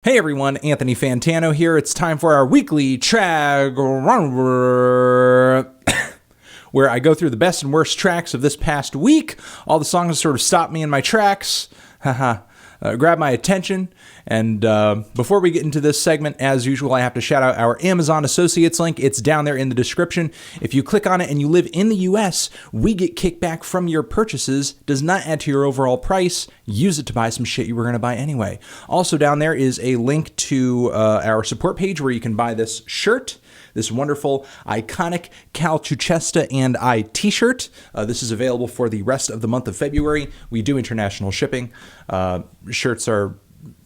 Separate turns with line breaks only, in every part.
Hey everyone, Anthony Fantano here. It's time for our weekly track where I go through the best and worst tracks of this past week. All the songs sort of stop me in my tracks, grab my attention. And before we get into this segment, as usual, I have to shout out our Amazon Associates link. It's down there in the description. If you click on it and you live in the US, we get kickback from your purchases. Does not add to your overall price. Use it to buy some shit you were going to buy anyway. Also down there is a link to our support page where you can buy this shirt. This wonderful, iconic Cal Chuchesta and I t-shirt. This is available for the rest of the month of February. We do international shipping. Shirts are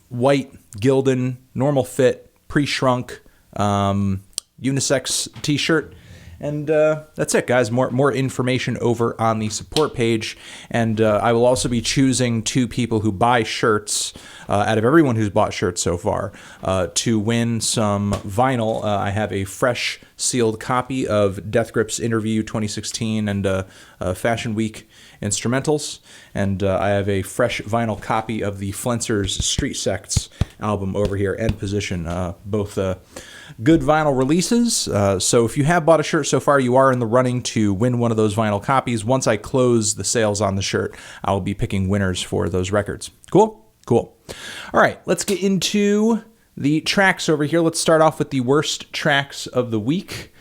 white, Gildan, normal fit, pre-shrunk, unisex t-shirt. And that's it, guys. More information over on the support page. And I will also be choosing 2 people who buy shirts out of everyone who's bought shirts so far to win some vinyl. I have a fresh sealed copy of Death Grip's Interview 2016 and Fashion Week instrumentals. And I have a fresh vinyl copy of the Flensers Street Sects album over here, End Position. Both good vinyl releases. So if you have bought a shirt so far, you are in the running to win one of those vinyl copies. Once I close the sales on the shirt, I will be picking winners for those records. Cool? Cool. All right, let's get into the tracks over here. Let's start off with the worst tracks of the week.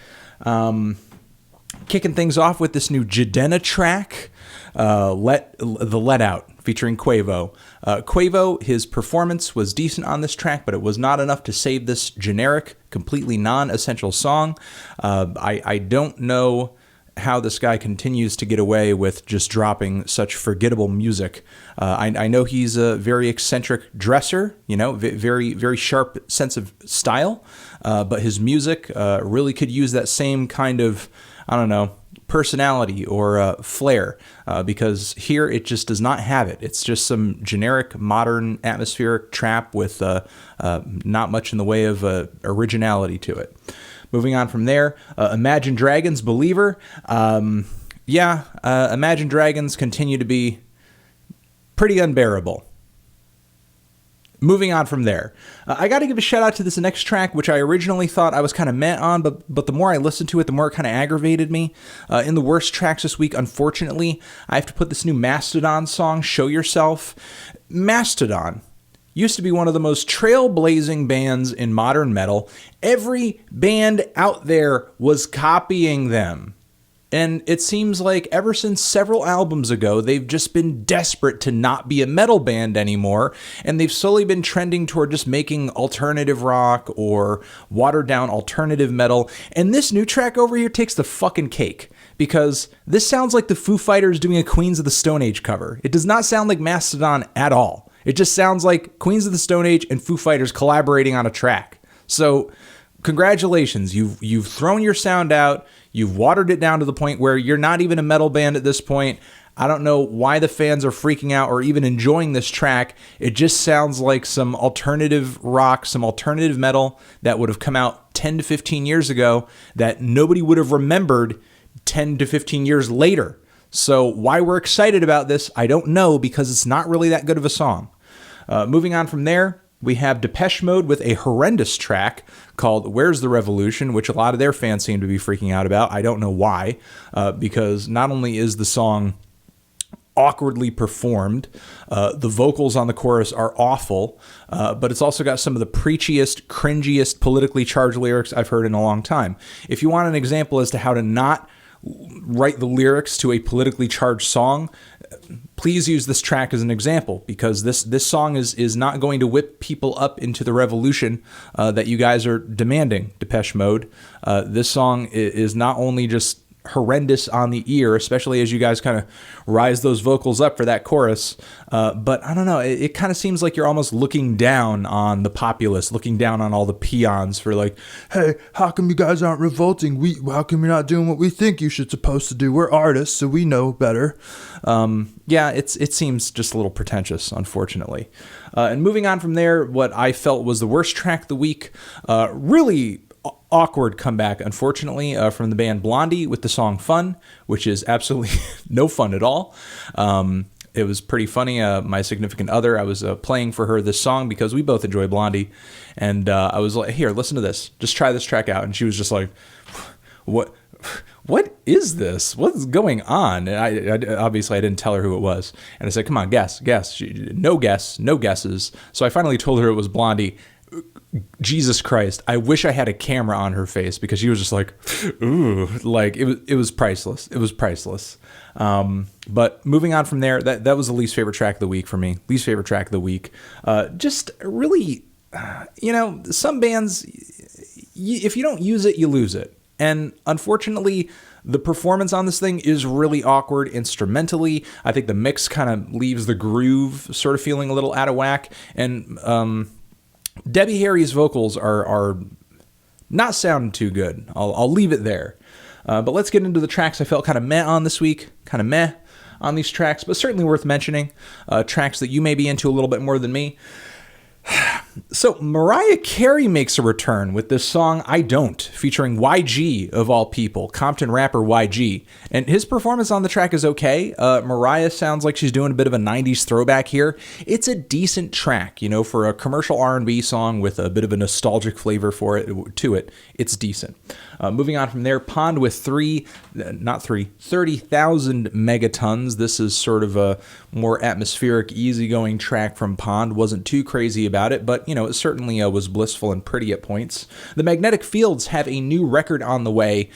Kicking things off with this new Jidenna track, Let Out, featuring Quavo. Quavo, his performance was decent on this track, but it was not enough to save this generic, completely non-essential song. I don't know how this guy continues to get away with just dropping such forgettable music. I know he's a very eccentric dresser, very, very sharp sense of style, but his music really could use that same kind of, personality or flair, because here it just does not have it. It's just some generic, modern, atmospheric trap with not much in the way of originality to it. Moving on from there, Imagine Dragons' Believer. Imagine Dragons continue to be pretty unbearable. Moving on from there, I got to give a shout out to this next track, which I originally thought I was kind of meh on, but the more I listened to it, the more it kind of aggravated me. In the worst tracks this week, unfortunately, I have to put this new Mastodon song, Show Yourself. Mastodon used to be one of the most trailblazing bands in modern metal. Every band out there was copying them. And it seems like ever since several albums ago, they've just been desperate to not be a metal band anymore. And they've slowly been trending toward just making alternative rock or watered down alternative metal. And this new track over here takes the fucking cake, because this sounds like the Foo Fighters doing a Queens of the Stone Age cover. It does not sound like Mastodon at all. It just sounds like Queens of the Stone Age and Foo Fighters collaborating on a track. So congratulations, you've thrown your sound out. You've watered it down to the point where you're not even a metal band at this point. I don't know why the fans are freaking out or even enjoying this track. It just sounds like some alternative rock, some alternative metal that would have come out 10 to 15 years ago that nobody would have remembered 10 to 15 years later. So why we're excited about this, I don't know, because it's not really that good of a song. Moving on from there, we have Depeche Mode with a horrendous track called Where's the Revolution, which a lot of their fans seem to be freaking out about. I don't know why, because not only is the song awkwardly performed, the vocals on the chorus are awful, but it's also got some of the preachiest, cringiest, politically charged lyrics I've heard in a long time. If you want an example as to how to not write the lyrics to a politically charged song, please use this track as an example, because this song is not going to whip people up into the revolution that you guys are demanding, Depeche Mode. This song is not only just horrendous on the ear, especially as you guys kind of rise those vocals up for that chorus. But I don't know, it kind of seems like you're almost looking down on the populace, looking down on all the peons for like, hey, how come you guys aren't revolting? How come you're not doing what we think you should supposed to do? We're artists, so we know better. It seems just a little pretentious, unfortunately. And moving on from there, what I felt was the worst track of the week, really awkward comeback, unfortunately, from the band Blondie with the song Fun, which is absolutely no fun at all. it was pretty funny. My significant other, I was playing for her this song because we both enjoy Blondie, and I was like, "Here, listen to this. Just try this track out." And she was just like, What is this? What's going on? And I obviously I didn't tell her who it was, and I said, "Come on, guess." No guesses. So I finally told her it was Blondie. Jesus Christ, I wish I had a camera on her face, because she was just like, ooh, like it was priceless. It was priceless. But moving on from there, that was the least favorite track of the week for me. Least favorite track of the week. Just really, some bands, if you don't use it, you lose it. And unfortunately, the performance on this thing is really awkward instrumentally. I think the mix kind of leaves the groove sort of feeling a little out of whack. And Debbie Harry's vocals are not sounding too good. I'll leave it there. But let's get into the tracks I felt kind of meh on this week. Kind of meh on these tracks, but certainly worth mentioning. Tracks that you may be into a little bit more than me. So Mariah Carey makes a return with this song I Don't, featuring YG of all people, Compton rapper YG. And his performance on the track is okay. Mariah sounds like she's doing a bit of a 90s throwback here. It's a decent track, for a commercial R&B song with a bit of a nostalgic flavor to it. It's decent. Moving on from there, Pond with 30,000 megatons. This is sort of a more atmospheric, easygoing track from Pond. Wasn't too crazy about it, but it certainly was blissful and pretty at points. The Magnetic Fields have a new record on the way,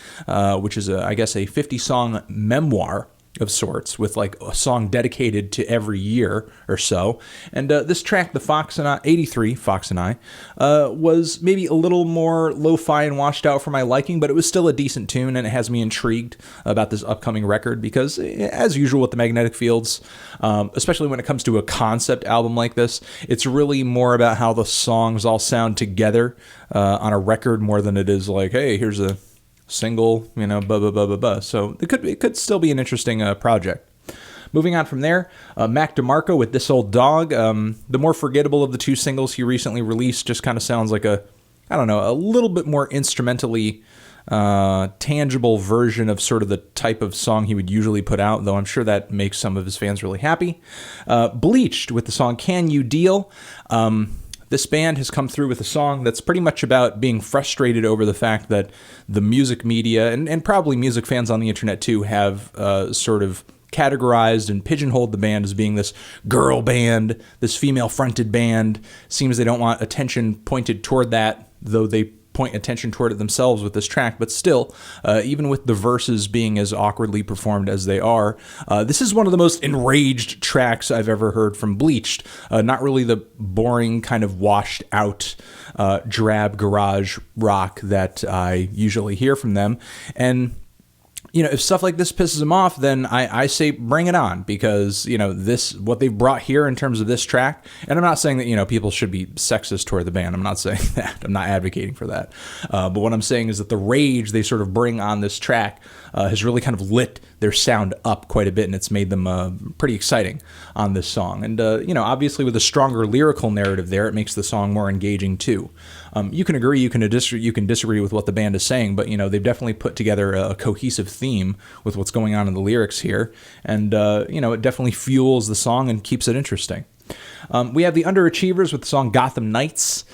which is, I guess, a 50-song memoir of sorts, with like a song dedicated to every year or so. And this track, the Fox and I, 83, Fox and I, was maybe a little more lo-fi and washed out for my liking, but it was still a decent tune, and it has me intrigued about this upcoming record because, as usual with the Magnetic Fields, especially when it comes to a concept album like this, it's really more about how the songs all sound together on a record more than it is like, hey, here's a single, So it could still be an interesting project. Moving on from there, Mac DeMarco with This Old Dog. The more forgettable of the two singles he recently released just kind of sounds like a little bit more instrumentally tangible version of sort of the type of song he would usually put out, though I'm sure that makes some of his fans really happy. Bleached with the song Can You Deal? This band has come through with a song that's pretty much about being frustrated over the fact that the music media, and probably music fans on the internet too, have sort of categorized and pigeonholed the band as being this girl band, this female-fronted band. Seems they don't want attention pointed toward that, though they point attention toward it themselves with this track, but still, even with the verses being as awkwardly performed as they are, this is one of the most enraged tracks I've ever heard from Bleached. Not really the boring kind of washed out drab garage rock that I usually hear from them. And if stuff like this pisses them off, then I say bring it on, because, what they've brought here in terms of this track, and I'm not saying that, people should be sexist toward the band. I'm not saying that. I'm not advocating for that. But what I'm saying is that the rage they sort of bring on this track has really kind of lit their sound up quite a bit, and it's made them pretty exciting on this song. And, obviously with a stronger lyrical narrative there, it makes the song more engaging too. You can agree, you can disagree with what the band is saying, but, they've definitely put together a cohesive theme with what's going on in the lyrics here. And, it definitely fuels the song and keeps it interesting. We have the Underachievers with the song Gotham Nights.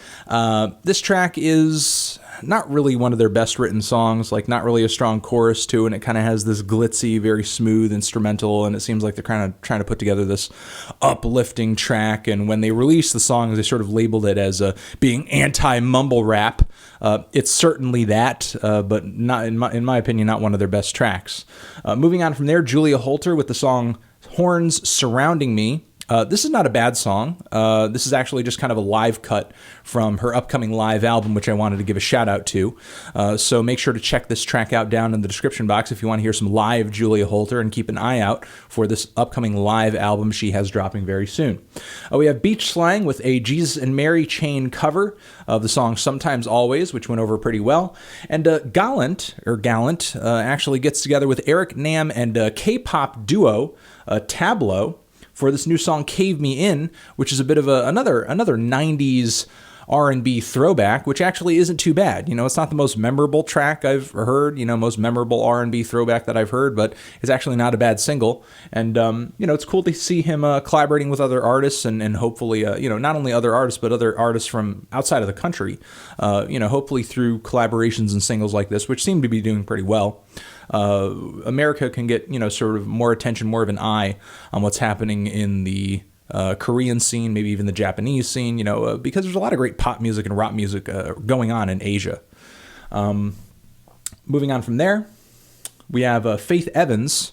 This track is not really one of their best written songs, like not really a strong chorus to, and it kind of has this glitzy, very smooth instrumental, and it seems like they're kind of trying to put together this uplifting track. And when they released the songs, they sort of labeled it as being anti-mumble rap. It's certainly that, but not in my opinion, not one of their best tracks. Moving on from there, Julia Holter with the song Horns Surrounding Me. This is not a bad song. This is actually just kind of a live cut from her upcoming live album, which I wanted to give a shout out to. So make sure to check this track out down in the description box if you want to hear some live Julia Holter, and keep an eye out for this upcoming live album she has dropping very soon. We have Beach Slang with a Jesus and Mary chain cover of the song Sometimes Always, which went over pretty well. And Gallant actually gets together with Eric Nam and K-pop duo Tablo for this new song Cave Me In, which is a bit of another 90s R&B throwback, which actually isn't too bad. It's not the most memorable track I've heard, most memorable R&B throwback that I've heard, but it's actually not a bad single. And, it's cool to see him collaborating with other artists and hopefully, not only other artists, but other artists from outside of the country, hopefully through collaborations and singles like this, which seem to be doing pretty well. America can get, sort of more attention, more of an eye on what's happening in the Korean scene, maybe even the Japanese scene, because there's a lot of great pop music and rock music going on in Asia. Moving on from there, we have Faith Evans,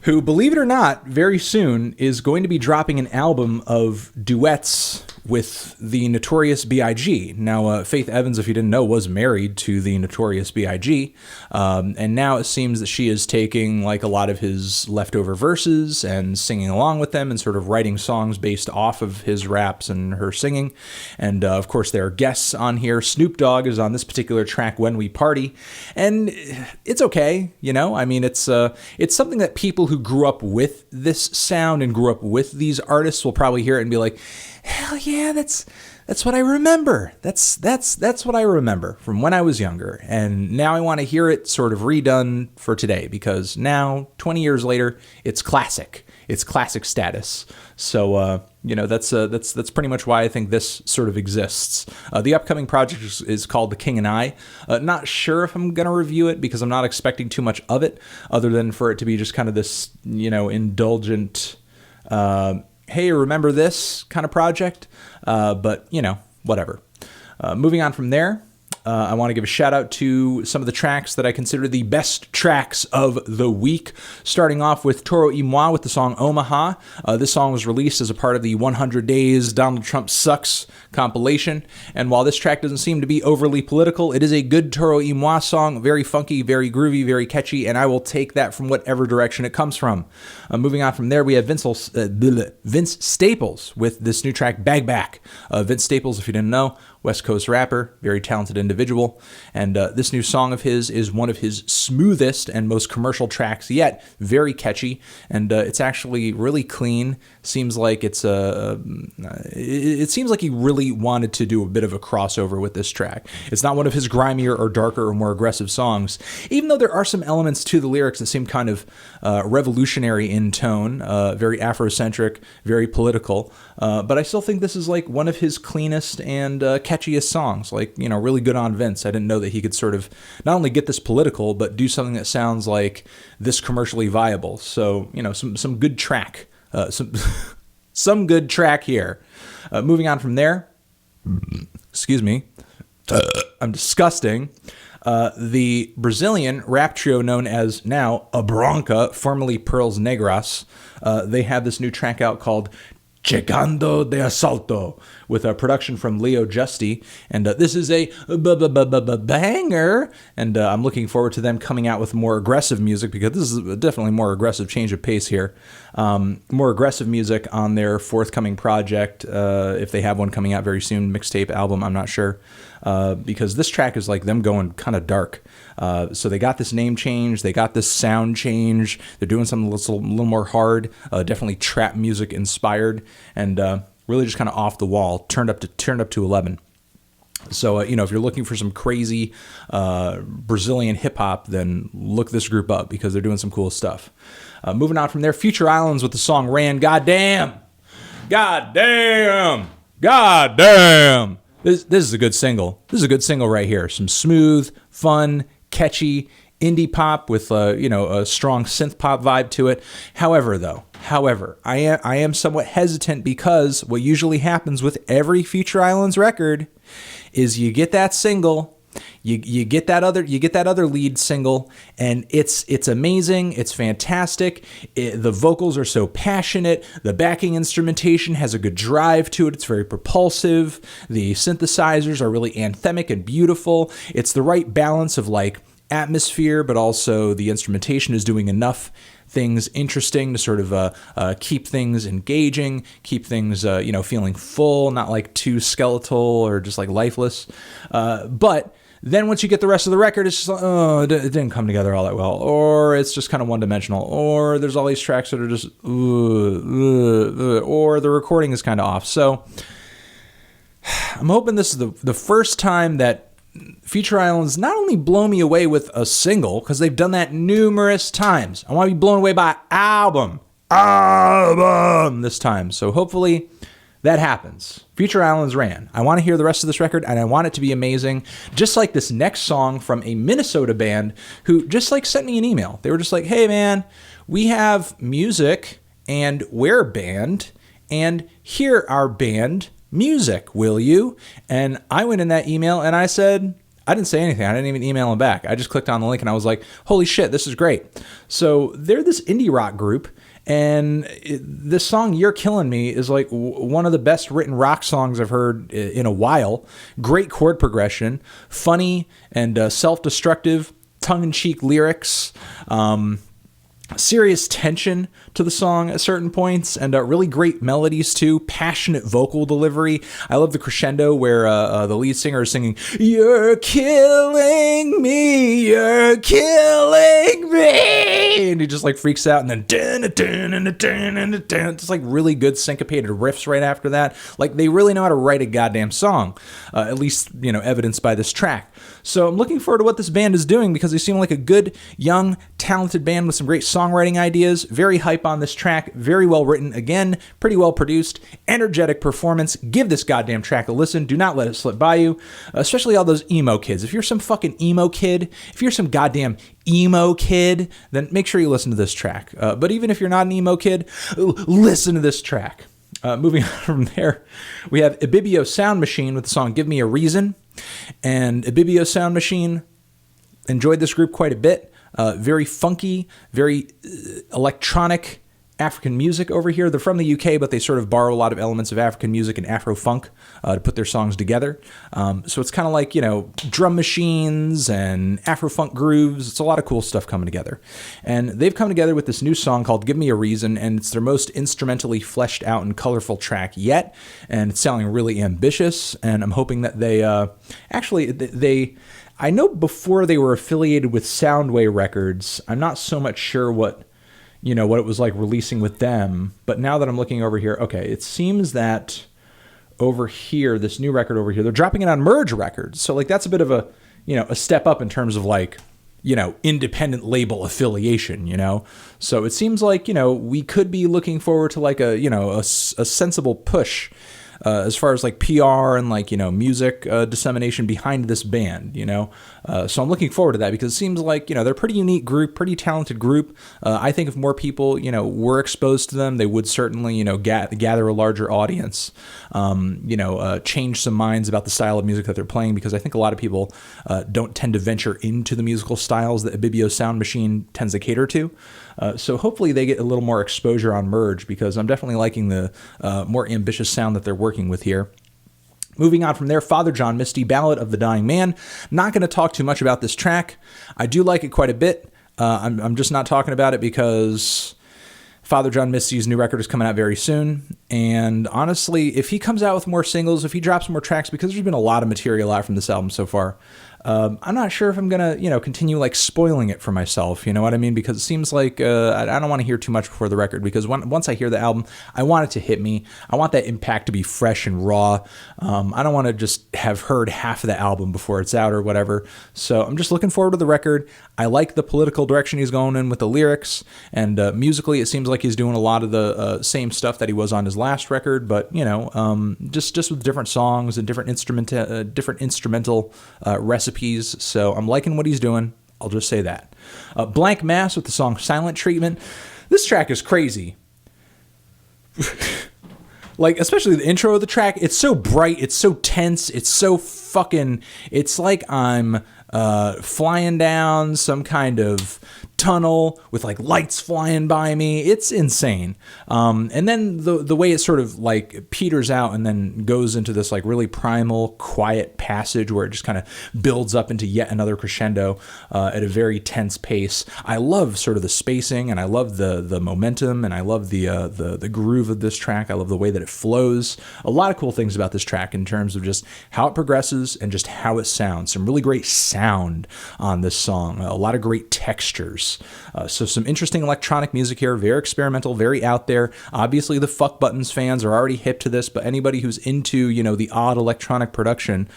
who, believe it or not, very soon is going to be dropping an album of duets with the Notorious B.I.G. Now, Faith Evans, if you didn't know, was married to the Notorious B.I.G. And now it seems that she is taking like a lot of his leftover verses and singing along with them and sort of writing songs based off of his raps and her singing. And of course, there are guests on here. Snoop Dogg is on this particular track, When We Party. And it's okay, I mean, it's something that people who grew up with this sound and grew up with these artists will probably hear it and be like, hell yeah, that's what I remember. That's what I remember from when I was younger. And now I want to hear it sort of redone for today, because now, 20 years later, it's classic. It's classic status. So, that's pretty much why I think this sort of exists. The upcoming project is called The King and I. Not sure if I'm going to review it, because I'm not expecting too much of it, other than for it to be just kind of this, indulgent, hey, remember this kind of project? But, whatever. Moving on from there, I want to give a shout out to some of the tracks that I consider the best tracks of the week. Starting off with Toro Y Moi with the song Omaha. This song was released as a part of the 100 Days Donald Trump Sucks compilation. And while this track doesn't seem to be overly political, it is a good Toro Y Moi song. Very funky, very groovy, very catchy, and I will take that from whatever direction it comes from. Moving on from there, we have Vince Staples with this new track, BagBak. Vince Staples, if you didn't know, West Coast rapper, very talented individual, and this new song of his is one of his smoothest and most commercial tracks yet. Very catchy, and it's actually really clean. Seems like it seems like he really wanted to do a bit of a crossover with this track. It's not one of his grimier or darker or more aggressive songs, even though there are some elements to the lyrics that seem kind of revolutionary in tone, very Afrocentric, very political. But I still think this is like one of his cleanest and catchiest songs. Like, really good on Vince. I didn't know that he could sort of not only get this political, but do something that sounds like this commercially viable. So, some good track. Some good track here. Moving on from there. Excuse me. I'm disgusting. The Brazilian rap trio known as now Abronca, formerly Pearls Negras, they have this new track out called Chegando de Assalto, with a production from Leo Justi, and this is a banger, and I'm looking forward to them coming out with more aggressive music, because this is definitely more aggressive change of pace here. More aggressive music on their forthcoming project, if they have one coming out very soon, mixtape, album, I'm not sure, because this track is like them going kind of dark. So they got this name change, they got this sound change, they're doing something that's a little more hard, definitely trap music inspired, and really just kind of off the wall, turned up to 11. So, if you're looking for some crazy Brazilian hip-hop, then look this group up, because they're doing some cool stuff. Moving on from there, Future Islands with the song Ran. Goddamn! Goddamn! Goddamn! This is a good single. This is a good single right here. Some smooth, fun, catchy indie pop with a strong synth pop vibe to it. However, I am somewhat hesitant, because what usually happens with every Future Islands record is you get that single, you get that other lead single, and it's amazing, it's fantastic. The vocals are so passionate, the backing instrumentation has a good drive to it, it's very propulsive, the synthesizers are really anthemic and beautiful. It's the right balance of like atmosphere, but also the instrumentation is doing enough things interesting to sort of keep things engaging, keep things feeling full, not like too skeletal or just like lifeless. But then once you get the rest of the record, it's just like, it didn't come together all that well, or it's just kind of one-dimensional, or there's all these tracks that are just or the recording is kind of off. So I'm hoping this is the first time that Future Islands not only blow me away with a single, because they've done that numerous times. I want to be blown away by album this time. So hopefully that happens. Future Islands ran. I want to hear the rest of this record, and I want it to be amazing. Just like this next song from a Minnesota band who just like sent me an email. They were just like, hey man, we have music and we're a band, and hear our band music, will you? And I went in that email and I said, I didn't say anything. I didn't even email them back. I just clicked on the link and I was like, holy shit, this is great. So they're this indie rock group, and this song, You're Killing Me, is like one of the best written rock songs I've heard in a while. Great chord progression, funny and self-destructive, tongue-in-cheek lyrics, serious tension to the song at certain points, and really great melodies too, passionate vocal delivery. I love the crescendo where the lead singer is singing, "You're killing me, you're killing me," and he just like freaks out, and then just like really good syncopated riffs right after that. Like they really know how to write a goddamn song, at least, you know, evidenced by this track. So I'm looking forward to what this band is doing, because they seem like a good, young, talented band with some great songwriting ideas. Very hype on this track. Very well written. Again, pretty well produced. Energetic performance. Give this goddamn track a listen. Do not let it slip by you. Especially all those emo kids. If you're some fucking emo kid, if you're some goddamn emo kid, then make sure you listen to this track. But even if you're not an emo kid, listen to this track. Moving on from there, we have Ibibio Sound Machine with the song Give Me a Reason. And Ibibio Sound Machine, enjoyed this group quite a bit. Very funky, very electronic African music over here. They're from the UK, but they sort of borrow a lot of elements of African music and Afro-funk to put their songs together. So it's kind of like, you know, drum machines and Afro-funk grooves. It's a lot of cool stuff coming together. And they've come together with this new song called Give Me a Reason, and it's their most instrumentally fleshed out and colorful track yet. And it's sounding really ambitious, and I'm hoping that they I know before they were affiliated with Soundway Records, I'm not so much sure what it was like releasing with them. But now that I'm looking over here, okay, it seems that over here, this new record over here, they're dropping it on Merge Records. So like that's a bit of a step up in terms of like, independent label affiliation, So it seems like, we could be looking forward to like a sensible push as far as like PR and like, music dissemination behind this band, So I'm looking forward to that, because it seems like, they're a pretty unique group, pretty talented group. I think if more people, were exposed to them, they would certainly, gather a larger audience, change some minds about the style of music that they're playing, because I think a lot of people don't tend to venture into the musical styles that Ibibio Sound Machine tends to cater to. So hopefully they get a little more exposure on Merge, because I'm definitely liking the more ambitious sound that they're working with here. Moving on from there, Father John Misty, Ballad of the Dying Man. Not going to talk too much about this track. I do like it quite a bit. I'm just not talking about it because Father John Misty's new record is coming out very soon. And honestly, if he comes out with more singles, if he drops more tracks, because there's been a lot of material out from this album so far, I'm not sure if I'm going to, continue like spoiling it for myself. You know what I mean? Because it seems like I don't want to hear too much before the record, because once I hear the album, I want it to hit me. I want that impact to be fresh and raw. I don't want to just have heard half of the album before it's out or whatever. So I'm just looking forward to the record. I like the political direction he's going in with the lyrics, and musically it seems like he's doing a lot of the same stuff that he was on his last record, but just with different songs and different instrumental recipes. So I'm liking what he's doing. I'll just say that. Blanck Mass with the song Silent Treatment. This track is crazy. Like, especially the intro of the track. It's so bright. It's so tense. It's so fucking... It's like I'm flying down some kind of tunnel with like lights flying by me. It's insane. And then the way it sort of like peters out and then goes into this like really primal, quiet passage where it just kind of builds up into yet another crescendo at a very tense pace. I love sort of the spacing, and I love the momentum, and I love the groove of this track. I love the way that it flows. A lot of cool things about this track in terms of just how it progresses and just how it sounds. Some really great sound on this song. A lot of great textures. Notorious. So some interesting electronic music here, very experimental, very out there. Obviously, the Fuck Buttons fans are already hip to this, but anybody who's into, you know, the odd electronic production,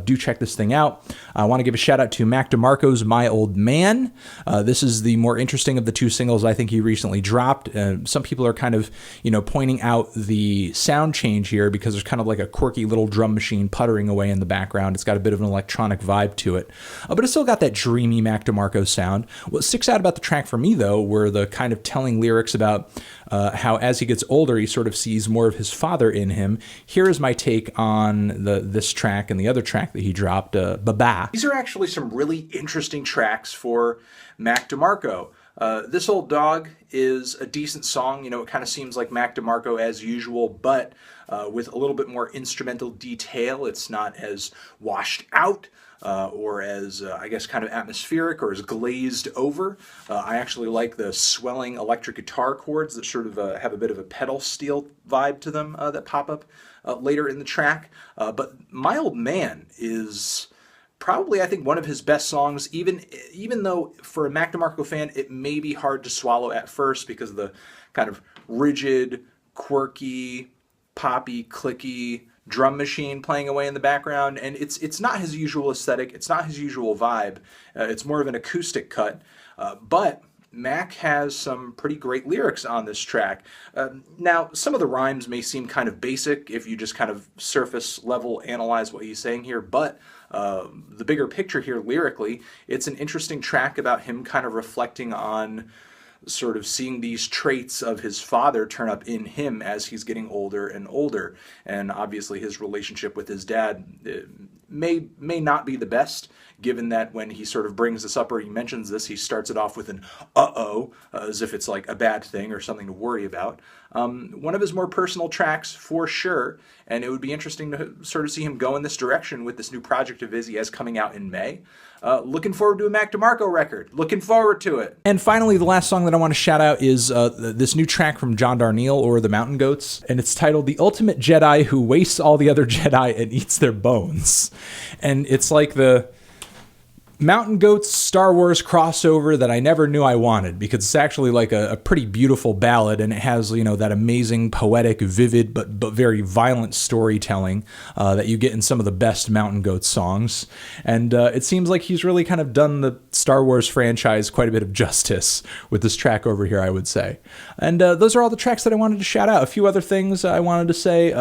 do check this thing out. I want to give a shout out to Mac DeMarco's My Old Man. This is the more interesting of the two singles I think he recently dropped. Some people are kind of, you know, pointing out the sound change here because there's kind of like a quirky little drum machine puttering away in the background. It's got a bit of an electronic vibe to it, but it's still got that dreamy Mac DeMarco sound. What sticks out about the track for me, though, were the kind of telling lyrics about how as he gets older, he sort of sees more of his father in him. Here is my take on this track and the other track that he dropped, BagBak. These are actually some really interesting tracks for Mac DeMarco. This Old Dog is a decent song. You know, it kind of seems like Mac DeMarco as usual, but with a little bit more instrumental detail. It's not as washed out or as, I guess, kind of atmospheric or as glazed over. I actually like the swelling electric guitar chords that sort of have a bit of a pedal steel vibe to them that pop up later in the track. But My Old Man is probably, I think, one of his best songs, even though for a Mac DeMarco fan, it may be hard to swallow at first because of the kind of rigid, quirky, poppy, clicky drum machine playing away in the background. And it's not his usual aesthetic. It's not his usual vibe. It's more of an acoustic cut. But Mac has some pretty great lyrics on this track. Now, some of the rhymes may seem kind of basic if you just kind of surface level analyze what he's saying here, but the bigger picture here lyrically, it's an interesting track about him kind of reflecting on sort of seeing these traits of his father turn up in him as he's getting older and older. And obviously his relationship with his dad may not be the best, given that when he sort of brings this up or he mentions this, he starts it off with an uh-oh, as if it's like a bad thing or something to worry about. One of his more personal tracks, for sure, and it would be interesting to sort of see him go in this direction with this new project of his he has coming out in May. Looking forward to a Mac DeMarco record. Looking forward to it. And finally, the last song that I want to shout out is this new track from John Darnielle, or the Mountain Goats, and it's titled The Ultimate Jedi Who Wastes All the Other Jedi and Eats Their Bones. And it's like the Mountain Goats Star Wars crossover that I never knew I wanted, because it's actually like a pretty beautiful ballad, and it has, you know, that amazing poetic, vivid, but very violent storytelling that you get in some of the best Mountain Goats songs. And it seems like he's really kind of done the Star Wars franchise quite a bit of justice with this track over here, I would say. And those are all the tracks that I wanted to shout out. A few other things I wanted to say.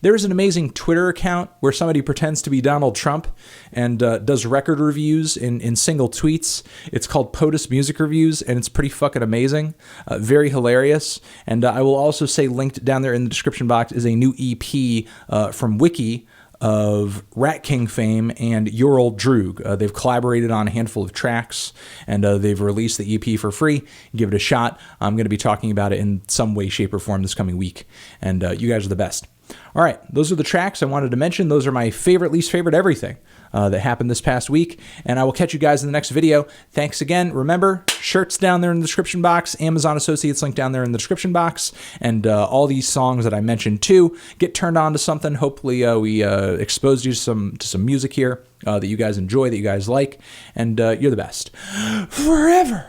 There is an amazing Twitter account where somebody pretends to be Donald Trump and does record reviews in single tweets. It's called POTUS Music Reviews, and it's pretty fucking amazing. Very hilarious. And I will also say, linked down there in the description box is a new EP from Wiki of Rat King fame and Your Old Droog. They've collaborated on a handful of tracks, and they've released the EP for free. Give it a shot. I'm going to be talking about it in some way, shape, or form this coming week. And you guys are the best. All right, those are the tracks I wanted to mention. Those are my favorite, least favorite, everything that happened this past week. And I will catch you guys in the next video. Thanks again. Remember, shirts down there in the description box, Amazon Associates link down there in the description box, and all these songs that I mentioned too. Get turned on to something. Hopefully we exposed you to some music here that you guys enjoy, that you guys like, and you're the best. Forever.